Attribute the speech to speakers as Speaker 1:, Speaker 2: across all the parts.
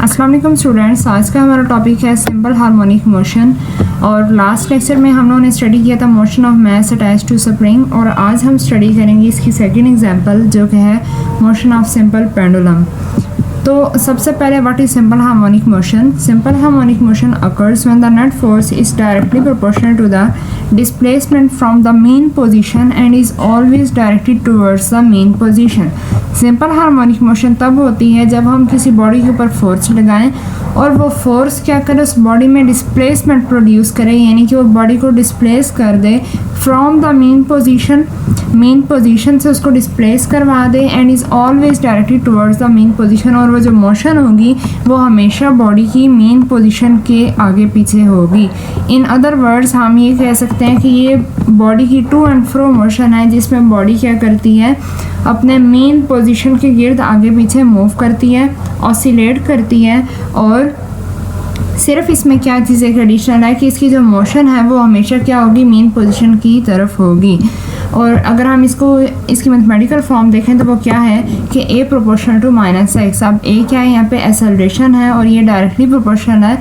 Speaker 1: अस्सलाम वालेकुम स्टूडेंट्स, आज का हमारा टॉपिक है सिंपल हार्मोनिक मोशन। और लास्ट लेक्चर में हम लोगों ने स्टडी किया था motion of mass attach to spring, और आज हम स्टडी करेंगे इसकी सेकंड एग्जांपल जो कि है मोशन ऑफ सिंपल पेंडुलम। तो सबसे पहले what is simple harmonic motion? Simple harmonic motion occurs when the net force is directly proportional to the displacement from the mean position and is always directed towards the mean position। Simple harmonic motion तब होती है जब हम किसी body के ऊपर force लगाएं और वो फोर्स क्या करे, उस बॉडी में डिस्प्लेसमेंट प्रोड्यूस करे, यानी कि वो बॉडी को डिस्प्लेस कर दे फ्रॉम द मेन पोजीशन से उसको डिस्प्लेस करवा दे and is always directed towards the mean position. और वो जो मोशन होगी वो हमेशा बॉडी की मेन पोजीशन के आगे पीछे होगी। इन अदर वर्ड्स हम ये कह सकते हैं कि ये बॉडी की टू एंड फ्रो मोशन है, जिसमें बॉडी क्या करती है, अपने मेन पोजीशन के गिर्द आगे पीछे मूव करती है, ऑसिलेट करती है। और सिर्फ इसमें क्या चीज़ एक एडिशनल है कि इसकी जो मोशन है वो हमेशा क्या होगी, मेन पोजीशन की तरफ होगी। और अगर हम इसकी मैथमेटिकल फॉर्म देखें तो वो क्या है कि a प्रोपोर्शनल टू -x। अब a क्या है, यहाँ पे एक्सेलरेशन है और ये डायरेक्टली प्रोपोर्शनल है,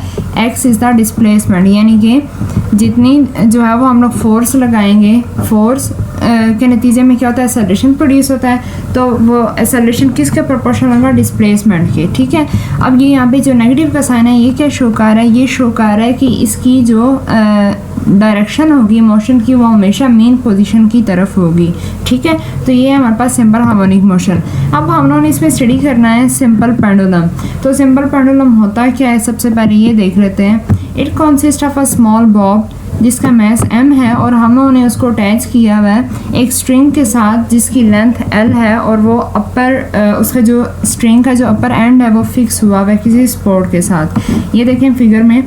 Speaker 1: x इज़ द डिस्प्लेसमेंट, यानी कि जितनी जो है वो हम लोग फोर्स लगाएंगे, फोर्स के नतीजे में क्या होता है, एक्सेलरेशन प्रोड्यूस होता है। तो वो एक्सेलरेशन किसके प्रोपोर्शनल होगा, डिस्प्लेसमेंट के। ठीक है, अब ये यहाँ पे जो नेगेटिव का साइन है ये क्या शो कर रहा है, ये शो कर रहा है कि इसकी जो डायरेक्शन होगी मोशन की वो हमेशा मेन पोजीशन की तरफ होगी। ठीक है, तो ये है हमारे पास सिंपल हार्मोनिक मोशन। अब हम लोगों ने इसमें स्टडी करना है सिंपल पेंडुलम। तो सिंपल पेंडुलम होता क्या है, सबसे पहले ये देख लेते हैं। It consist of a small Bob जिसका मैस m है और हम लोगों ने उसको अटैच किया हुआ है एक स्ट्रिंग के साथ जिसकी लेंथ l है, और वो अपर उसका जो स्ट्रिंग का जो अपर एंड है वो फिक्स हुआ हुआ है किसी सपोर्ट के साथ। ये देखें फिगर में,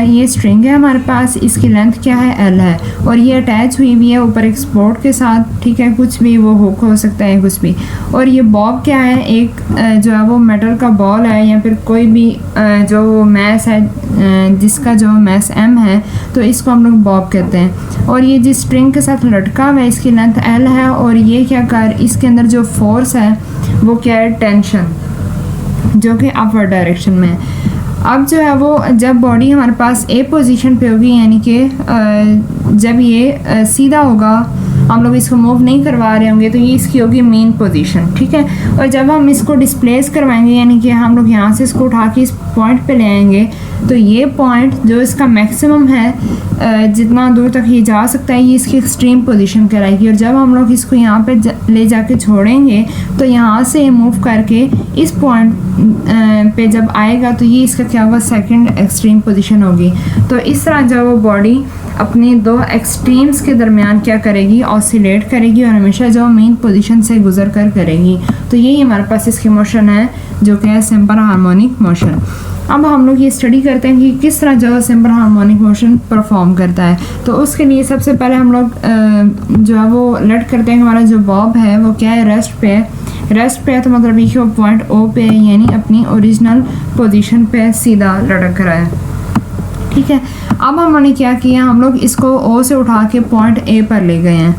Speaker 1: ये स्ट्रिंग है हमारे पास, इसकी लेंथ क्या है, l है, और ये अटैच हुई हुई है ऊपर एक सपोर्ट के साथ। ठीक है, कुछ भी वो हुक हो सकता है कुछ भी। और ये बॉब क्या है, एक जो है वो मेटल का बॉल है या फिर कोई भी जो मैस है जिसका जो मैस m है, तो इसको हम लोग बॉब कहते हैं। और ये जिस स्ट्रिंग के साथ लटका हुआ है इसकी लेंथ l है, और ये क्या कर, इसके अंदर जो फोर्स है वो क्या है, टेंशन, जो कि अपवर्ड डायरेक्शन में है। अब जो है वो जब बॉडी हमारे पास ए पोजीशन पे होगी, यानी कि जब ये सीधा होगा, हम लोग इसको मूव नहीं करवा रहे होंगे, तो ये इसकी होगी मेन पोजीशन। ठीक है, और जब हम इसको डिस्प्लेस करवाएंगे, यानी कि हम लोग यहाँ से इसको उठा के इस पॉइंट पे ले आएंगे, तो ये पॉइंट जो इसका मैक्सिमम है, जितना दूर तक ये जा सकता है, ये इसकी एक्सट्रीम पोजीशन कहलाएगी। और जब हम लोग इसको यहाँ पे ले जाके छोड़ेंगे तो यहाँ से ये मूव करके इस पॉइंट पे जब आएगा तो ये इसका क्या होगा, सेकंड एक्सट्रीम पोजीशन होगी। तो इस तरह जब वो बॉडी अपनी दो एक्सट्रीम्स के दरमियान क्या करेगी, ऑसिलेट करेगी, और हमेशा जो मेन पोजीशन से गुजर कर करेगी। तो यही हमारे पास इसकी मोशन है जो कि है सिंपल हार्मोनिक मोशन। अब हम लोग ये स्टडी करते हैं कि किस तरह जो सिंपल हार्मोनिक मोशन परफॉर्म करता है। तो उसके लिए सबसे पहले हम लोग जो है वो लेट करते हैं, हमारा जो बॉब है वो क्या है, रेस्ट पे है। रेस्ट पे है तो मतलब ये पॉइंट ओ पे है, यानी अपनी ओरिजिनल पोजीशन पे सीधा लटक रहा है। ठीक है, अब हमने क्या किया, हम लोग इसको ओ से उठा के पॉइंट ए पर ले गए हैं।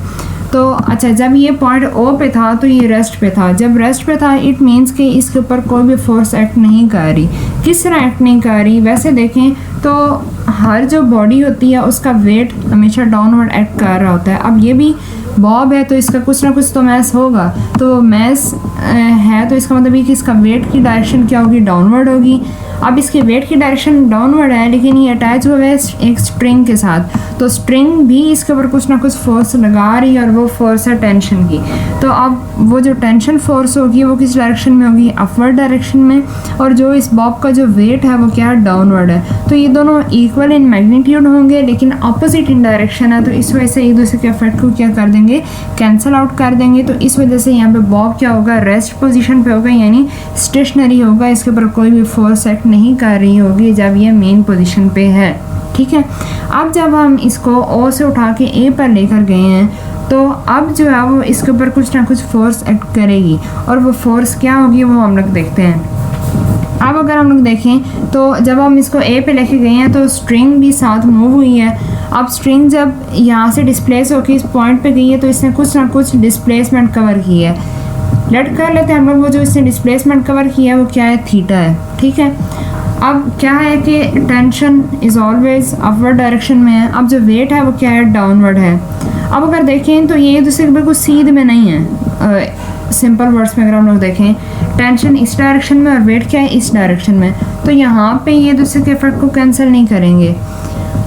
Speaker 1: तो अच्छा, जब ये पॉइंट ओ पे था तो ये रेस्ट पे था। जब रेस्ट पे था इट मीन्स कि इसके ऊपर कोई भी फोर्स एक्ट नहीं कर रही। किस तरह एक्ट नहीं कर रही, वैसे देखें तो हर जो बॉडी होती है उसका वेट हमेशा डाउनवर्ड एक्ट कर रहा होता है। अब ये भी बॉब है तो इसका कुछ ना कुछ तो मैस होगा, तो मैस है तो इसका मतलब ये कि इसका वेट की डायरेक्शन क्या होगी, डाउनवर्ड होगी। अब इसके वेट की डायरेक्शन डाउनवर्ड है, लेकिन ये अटैच हुआ है एक स्ट्रिंग के साथ, तो स्ट्रिंग भी इसके ऊपर कुछ ना कुछ फोर्स लगा रही है, और वो फोर्स है टेंशन की। तो अब वो जो टेंशन फोर्स होगी वो किस डायरेक्शन में होगी, अपवर्ड डायरेक्शन में, और जो इस बॉब का जो वेट है वो क्या है, डाउनवर्ड है। तो ये दोनों इक्वल इन मैग्नीट्यूड होंगे लेकिन अपोजिट इन डायरेक्शन है, तो इस वजह से एक दूसरे के इफेक्ट को क्या कर देंगे, कैंसिल आउट कर देंगे। तो इस वजह से यहाँ पे बॉब क्या होगा, रेस्ट पोजीशन पे होगा, यानी स्टेशनरी होगा, इसके ऊपर कोई भी फोर्स एक्ट नहीं कर रही होगी जब ये मेन पोजीशन पे है। ठीक है, अब जब हम इसको ओ से उठा के ए पर लेकर गए हैं तो अब जो है वो इसके ऊपर कुछ ना कुछ फोर्स एक्ट करेगी, और वो फोर्स क्या होगी वो हम लोग देखते हैं। अब अगर हम लोग देखें तो जब हम इसको ए पे लेके गए हैं तो स्ट्रिंग भी साथ मूव हुई है। अब स्ट्रिंग जब यहाँ से डिस्प्लेस होकर इस पॉइंट पे गई है तो इसने कुछ ना कुछ डिस्प्लेसमेंट कवर की है। लेट कर लेते हैं हम लोग, वो जो इसने डिस्प्लेसमेंट कवर किया है वो क्या है, थीटा है, ठीक है। अब क्या है कि tension is always upward direction में है, अब जो वेट है वो क्या है, डाउनवर्ड है। अब अगर देखें तो ये दूसरे के बिल्कुल सीध में नहीं है, सिंपल वर्ड्स में अगर हम लोग देखें टेंशन इस डायरेक्शन में और वेट क्या है इस डायरेक्शन में, तो यहाँ पे ये दूसरे के इफेक्ट को कैंसिल नहीं करेंगे।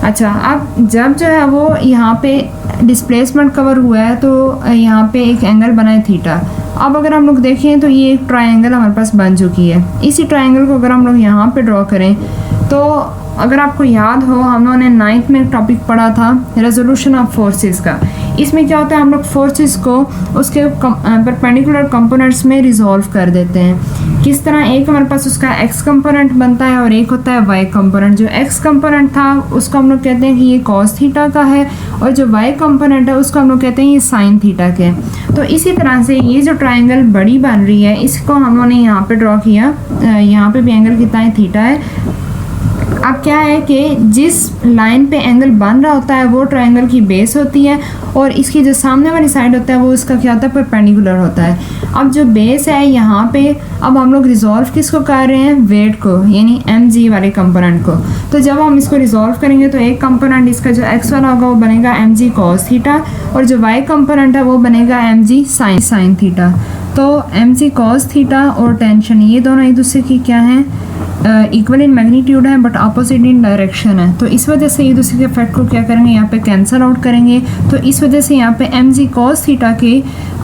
Speaker 1: अच्छा, अब जब जो है वो यहाँ पे डिस्प्लेसमेंट कवर हुआ है तो यहाँ पे एक एंगल बना है थीटा। अब अगर हम लोग देखें तो ये एक ट्रायंगल हमारे पास बन चुकी है। इसी ट्रायंगल को अगर हम लोग यहाँ पे ड्रॉ करें तो अगर आपको याद हो हम लोगों ने 9th में एक टॉपिक पढ़ा था रेजोल्यूशन ऑफ फोर्सेस का। इसमें क्या होता है, हम लोग फोर्सेस को उसके परपेंडिकुलर कंपोनेंट्स में रिजॉल्व कर देते हैं। किस तरह, एक हमारे पास उसका एक्स कंपोनेंट बनता है और एक होता है वाई कंपोनेंट। जो एक्स कंपोनेंट था उसको हम लोग कहते हैं कि ये कॉस थीटा का है, और जो वाई कंपोनेंट है उसको हम लोग कहते हैं ये साइन थीटा के। तो इसी तरह से ये जो ट्राइंगल बड़ी बन रही है इसको हम लोगों ने यहाँ पे ड्रॉ किया, यहाँ पे भी एंगल कितना है, थीटा है। अब क्या है कि जिस लाइन पे एंगल बन रहा होता है वो ट्रायंगल की बेस होती है, और इसकी जो सामने वाली साइड होता है वो इसका क्या होता है, परपेंडिकुलर होता है। अब जो बेस है यहाँ पे, अब हम लोग रिजॉल्व किसको कर रहे हैं, वेट को, यानी mg वाले कंपोनेंट को। तो जब हम इसको रिजॉल्व करेंगे तो एक कंपोनेंट इसका जो x वाला होगा वो बनेगा mg cos थीटा, और जो y कंपोनेंट है वो बनेगा mg sin थीटा। तो mg cos थीटा और टेंशन ये दोनों एक दूसरे की क्या है, इक्वल इन मैग्नीट्यूड है बट अपोजिट इन डायरेक्शन है। तो इस वजह से ये दूसरे के इफेक्ट को क्या करेंगे, यहाँ पे कैंसिल आउट करेंगे। तो इस वजह से यहाँ पे mg cos थीटा के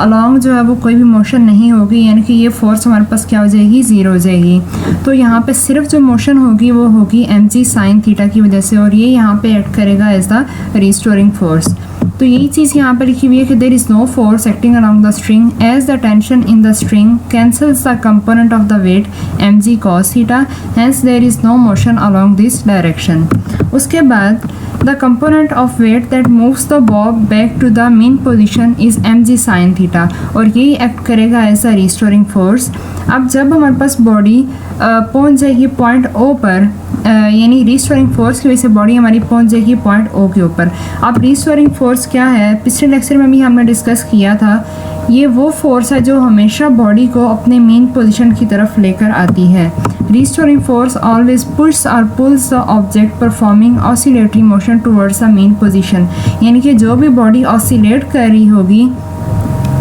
Speaker 1: अलॉन्ग जो है वो कोई भी मोशन नहीं होगी, यानी कि ये फोर्स हमारे पास क्या हो जाएगी, ज़ीरो हो जाएगी। तो यहाँ पे सिर्फ जो मोशन होगी वो होगी mg sin थीटा की वजह से, और ये यहाँ पे एक्ट करेगा एज द रिस्टोरिंग फोर्स। तो यही चीज़ यहाँ पर लिखी हुई है कि there is no force acting along the string as the tension in the string cancels the component of the weight mg cos theta, hence there is no motion along this direction. उसके बाद the component of weight that moves the bob back to the mean position is mg sin theta, और यही act करेगा as a restoring force. अब जब हमारे पास body पहुंच जाएगी पॉइंट ओ पर, यानी रिस्टोरिंग फोर्स की वजह से बॉडी हमारी पहुंच जाएगी पॉइंट ओ के ऊपर। अब रिस्टोरिंग फोर्स क्या है, पिछले लेक्चर में भी हमने डिस्कस किया था, ये वो फोर्स है जो हमेशा बॉडी को अपने मेन पोजीशन की तरफ लेकर आती है। रिस्टोरिंग फोर्स ऑलवेज पुश और pulls the object performing oscillatory motion towards the mean position, यानी कि जो भी बॉडी ऑसिलेट कर रही होगी,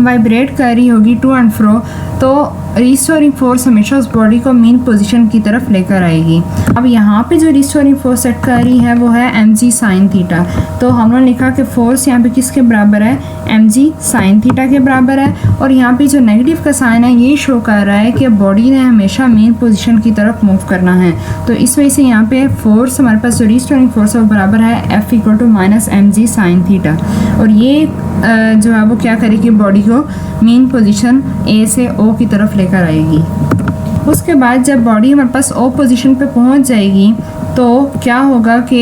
Speaker 1: वाइब्रेट कर रही होगी टू एंड फ्रो, तो रिस्टोरिंग फोर्स हमेशा उस बॉडी को मेन पोजीशन की तरफ लेकर आएगी। अब यहाँ पे जो रिस्टोरिंग फोर्स सेट कर रही है वो है mg sin थीटा। तो हमने लिखा कि फोर्स यहाँ पे किसके बराबर है, mg sin थीटा के बराबर है, और यहाँ पे जो नेगेटिव का साइन है ये शो कर रहा है कि बॉडी ने हमेशा मेन पोजीशन की तरफ मूव करना है। तो इस वजह से यहाँ पे फोर्स हमारे पास जो रिस्टोरिंग फोर्स है वो बराबर है F = -mg sin थीटा, और ये जो है वो क्या करेगी, बॉडी को मेन पोजीशन A से O की तरफ लेकर आएगी। उसके बाद जब बॉडी हमारे पास O पोजीशन पे पहुंच जाएगी तो क्या होगा कि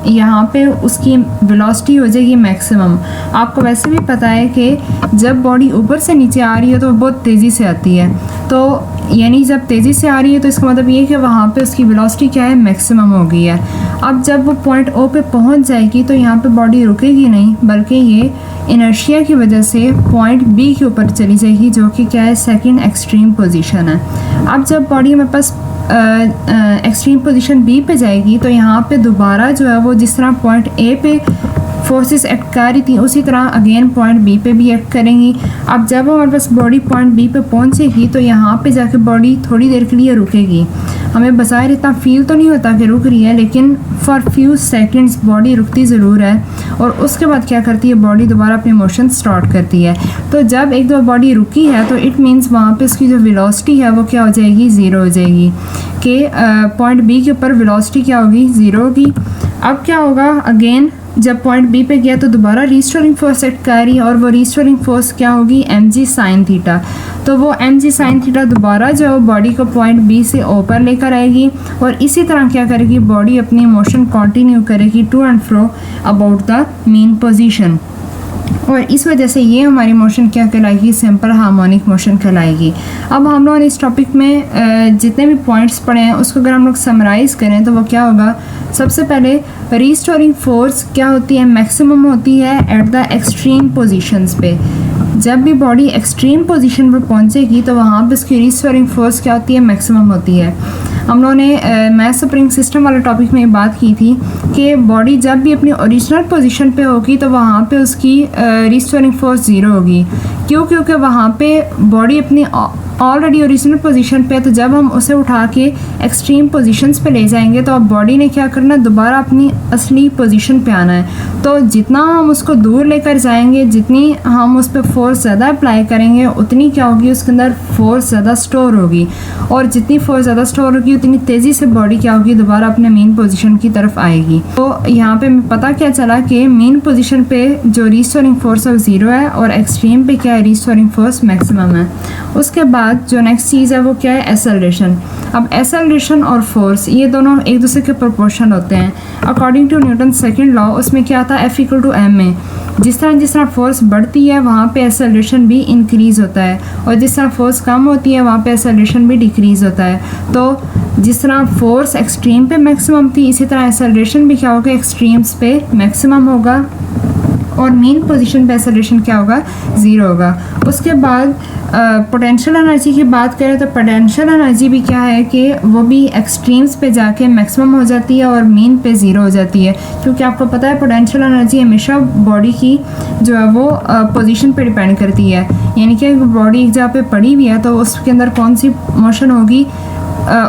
Speaker 1: यहाँ पे उसकी वेलोसिटी हो जाएगी मैक्सिमम। आपको वैसे भी पता है कि जब बॉडी ऊपर से नीचे आ रही है तो बहुत तेज़ी से आती है, तो यानी जब तेज़ी से आ रही है तो इसका मतलब ये है कि वहाँ पे उसकी वेलोसिटी क्या है, मैक्सिमम हो गई है। अब जब वो पॉइंट ओ पे पहुँच जाएगी तो यहाँ पे बॉडी रुकेगी नहीं, बल्कि ये इनर्शिया की वजह से पॉइंट बी के ऊपर चली जाएगी, जो कि क्या है, सेकंड एक्सट्रीम पोजीशन है। अब जब बॉडी हमारे पास एक्सट्रीम पोजीशन बी पे जाएगी तो यहाँ पे दोबारा जो है वो जिस तरह पॉइंट ए पे फोर्सेस एक्ट कर रही थी उसी तरह अगेन पॉइंट बी पे भी एक्ट करेंगी। अब जब हमारे पास बॉडी पॉइंट बी पे पहुँचेगी तो यहाँ पे जाके बॉडी थोड़ी देर के लिए रुकेगी। हमें बज़ाहिर इतना फील तो नहीं होता कि रुक रही है, लेकिन फॉर फ्यू सेकंड्स बॉडी रुकती ज़रूर है, और उसके बाद क्या करती है, बॉडी दोबारा अपने मोशन स्टार्ट करती है। तो जब एक दो बॉडी रुकी है तो इट मीन्स वहाँ पे उसकी जो वेलोसिटी है वो क्या हो जाएगी, ज़ीरो हो जाएगी, कि पॉइंट बी के ऊपर वेलोसिटी क्या होगी, ज़ीरो होगी। अब क्या होगा, अगेन जब पॉइंट बी पे गया तो दोबारा रिस्टोरिंग फोर्स एक्ट कर रही है, और वो रिस्टोरिंग फोर्स क्या होगी, mg sin थीटा। तो वो mg sin थीटा दोबारा जो बॉडी को पॉइंट बी से ओ पर लेकर आएगी, और इसी तरह क्या करेगी, बॉडी अपनी मोशन कंटिन्यू करेगी to and fro about the mean position, और इस वजह से ये हमारी मोशन क्या कहलाएगी, सिंपल हार्मोनिक मोशन कहलाएगी। अब हम लोगों ने इस टॉपिक में जितने भी पॉइंट्स पढ़े हैं उसको अगर हम लोग समराइज़ करें तो वो क्या होगा, सबसे पहले रिस्टोरिंग फोर्स क्या होती है, मैक्सिमम होती है एट द एक्सट्रीम पोजीशंस पे। जब भी बॉडी एक्सट्रीम पोजीशन पर पहुंचेगी तो वहाँ पे उसकी रीस्टोरिंग फोर्स क्या होती है, मैक्सिमम होती है। हम लोगों ने मास स्प्रिंग सिस्टम वाले टॉपिक में बात की थी कि बॉडी जब भी अपनी ओरिजिनल पोजीशन पे होगी तो वहाँ पे उसकी रीस्टोरिंग फोर्स ज़ीरो होगी। क्योंकि वहाँ पे बॉडी अपनी ऑलरेडी ओरिजिनल पोजीशन पे है, तो जब हम उसे उठा के एक्सट्रीम पोजीशंस पे ले जाएंगे तो अब बॉडी ने क्या करना है, दोबारा अपनी असली पोजीशन पे आना है। तो जितना हम उसको दूर लेकर जाएंगे, जितनी हम उस पर फोर्स ज़्यादा अप्लाई करेंगे, उतनी क्या होगी, उसके अंदर फोर्स ज़्यादा स्टोर होगी, और जितनी फोर्स ज़्यादा स्टोर होगी उतनी तेज़ी से बॉडी क्या होगी, दोबारा अपने मेन पोजीशन की तरफ आएगी। तो यहाँ पे पता क्या चला कि मेन पोजीशन पे जो रीस्टोरिंग फोर्स है वो ज़ीरो है, और एक्सट्रीम पे क्या है, रीस्टोरिंग फोर्स मैक्सिमम है। उसके बाद जो नेक्स्ट चीज़ है वो क्या है, एक्सेलरेशन। अब एक्सेलरेशन और फोर्स ये दोनों एक दूसरे के प्रोपोर्शन होते हैं। According to Newton second law उसमें क्या आता है, F=m में जिस तरह फोर्स बढ़ती है वहाँ पे एक्सेलरेशन भी इंक्रीज़ होता है, और जिस तरह फोर्स कम होती है वहाँ पे एक्सेलरेशन भी डिक्रीज़ होता है। तो जिस तरह फोर्स एक्सट्रीम पे मैक्सिमम थी, इसी तरह एक्सेलरेशन भी क्या होगा, एक्सट्रीम्स पे मैक्सिमम होगा, और मेन पोजीशन पे एक्सेलरेशन क्या होगा, ज़ीरो होगा। उसके बाद पोटेंशियल एनर्जी की बात करें तो पोटेंशियल एनर्जी भी क्या है कि वो भी एक्सट्रीम्स पे जाके मैक्सिमम हो जाती है और मेन पे ज़ीरो हो जाती है। क्योंकि आपको पता है पोटेंशियल एनर्जी हमेशा बॉडी की जो है वो पोजीशन पे डिपेंड करती है। यानी कि बॉडी एक जगह पे पड़ी हुई है तो उसके अंदर कौन सी मोशन होगी,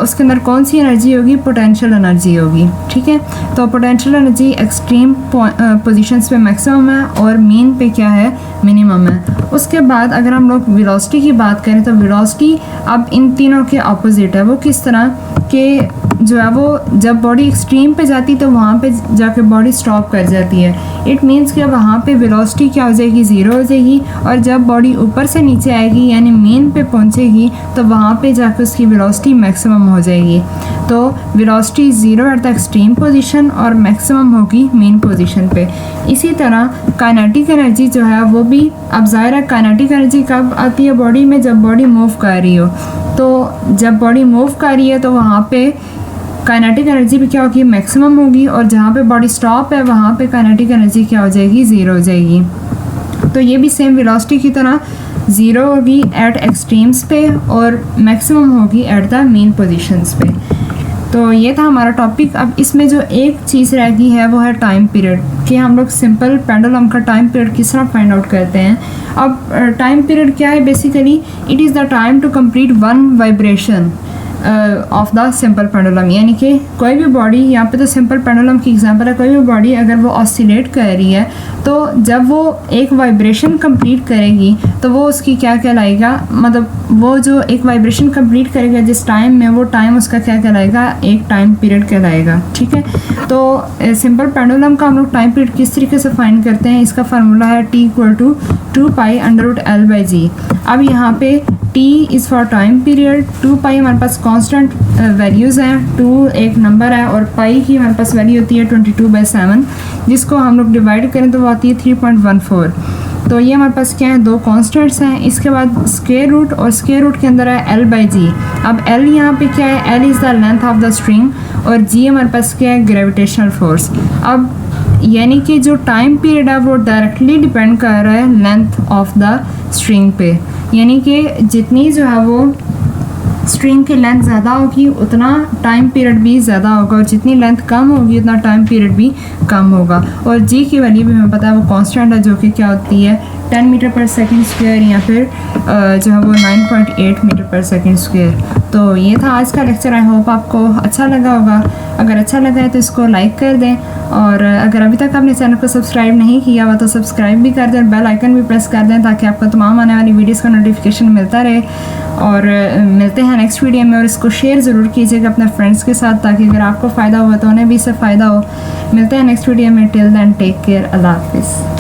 Speaker 1: उसके अंदर कौन सी एनर्जी होगी, पोटेंशियल एनर्जी होगी। ठीक है, तो पोटेंशियल एनर्जी एक्सट्रीम पोजीशंस पे मैक्सिमम है और मेन पे क्या है, मिनिमम है। उसके बाद अगर हम लोग वेलोसिटी की बात करें तो वेलोसिटी अब इन तीनों के ऑपोजिट है। वो किस तरह कि जो है वो जब बॉडी एक्सट्रीम पे जाती है तो वहाँ पे जाके बॉडी स्टॉप कर जाती है। इट मीन्स कि वहाँ पे वेलोसिटी क्या हो जाएगी, ज़ीरो हो जाएगी, और जब बॉडी ऊपर से नीचे आएगी यानी मेन पे पहुँचेगी तो वहाँ पे जाकर उसकी वेलोसिटी मैक्सिमम हो जाएगी। तो velocity zero at the extreme position और मैक्सिमम होगी मेन पोजीशन पे। इसी तरह काइनेटिक एनर्जी जो है वो भी, अब ज़ाहिर है काइनेटिक एनर्जी कब आती है बॉडी में, जब बॉडी मूव कर रही हो। तो जब बॉडी मूव कर रही है तो वहाँ पे काइनेटिक एनर्जी भी क्या होगी, मैक्सिमम होगी, और जहाँ पे बॉडी स्टॉप है वहाँ पे काइनेटिक एनर्जी क्या हो जाएगी, ज़ीरो हो जाएगी। तो ये भी सेम वेलोसिटी की तरह ज़ीरो होगी एट एक्सट्रीम्स पे और मैक्सिमम होगी एट द मेन पोजीशंस पे। तो ये था हमारा टॉपिक। अब इसमें जो एक चीज़ रह गई है वो है टाइम पीरियड, कि हम लोग सिंपल पेंडुलम का टाइम पीरियड किस तरह फाइंड आउट करते हैं। अब टाइम पीरियड क्या है, basically it is the time to complete one vibration of the simple pendulum. यानी कि कोई भी बॉडी, यहाँ पे तो सिंपल पेंडुलम की एग्जांपल है, कोई भी बॉडी अगर वो ऑसिलेट कर रही है तो जब वो एक वाइब्रेशन कंप्लीट करेगी तो वो उसकी क्या कहलाएगा, मतलब वो जो एक वाइब्रेशन कंप्लीट करेगा जिस टाइम में, वो टाइम उसका क्या कहलाएगा, एक टाइम पीरियड कहलाएगा। ठीक है, तो सिंपल पेंडुलम का हम लोग टाइम पीरियड किस तरीके से फाइंड करते हैं, इसका फार्मूला है T=2π√L/g। अब यहाँ पे T is for time period, 2π हमारे पास कांस्टेंट वैल्यूज़ हैं, 2 एक नंबर है, और पाई की हमारे पास वैल्यू होती है 22/7, जिसको हम लोग डिवाइड करें तो वो आती है 3.14। तो ये हमारे पास क्या है, दो कांस्टेंट्स हैं। इसके बाद स्क्वायर रूट, और स्क्वायर रूट के अंदर है L/g। अब L यहाँ पे क्या है, L is the length of the string, और G हमारे पास क्या है, ग्रेविटेशनल फोर्स। अब यानी कि जो टाइम पीरियड है वो डायरेक्टली डिपेंड कर रहा है लेंथ ऑफ द स्ट्रिंग पे। यानी कि जितनी जो है वो स्ट्रिंग की लेंथ ज़्यादा होगी उतना टाइम पीरियड भी ज़्यादा होगा, और जितनी लेंथ कम होगी उतना टाइम पीरियड भी कम होगा। और जी की वैल्यू भी हमें पता है, वो कांस्टेंट है, जो कि क्या होती है 10 मीटर पर सेकंड स्क्वायर, या फिर जो है वो 9.8 मीटर पर सेकंड स्क्वायर। तो ये था आज का लेक्चर। आई होप आपको अच्छा लगा होगा। अगर अच्छा लगा है तो इसको लाइक कर दें, और अगर अभी तक आपने चैनल को सब्सक्राइब नहीं किया हुआ तो सब्सक्राइब भी कर दें, और बेल आइकन भी प्रेस कर दें ताकि आपको तमाम आने वाली वीडियोज़ का नोटिफिकेशन मिलता रहे। और मिलते हैं नेक्स्ट वीडियो में, और इसको शेयर ज़रूर कीजिएगा अपने फ्रेंड्स के साथ, ताकि अगर आपको फ़ायदा हुआ तो उन्हें भी इससे फ़ायदा हो। मिलते हैं नेक्स्ट वीडियो में। टिल देन टेक केयर, अल्लाह हाफिज़।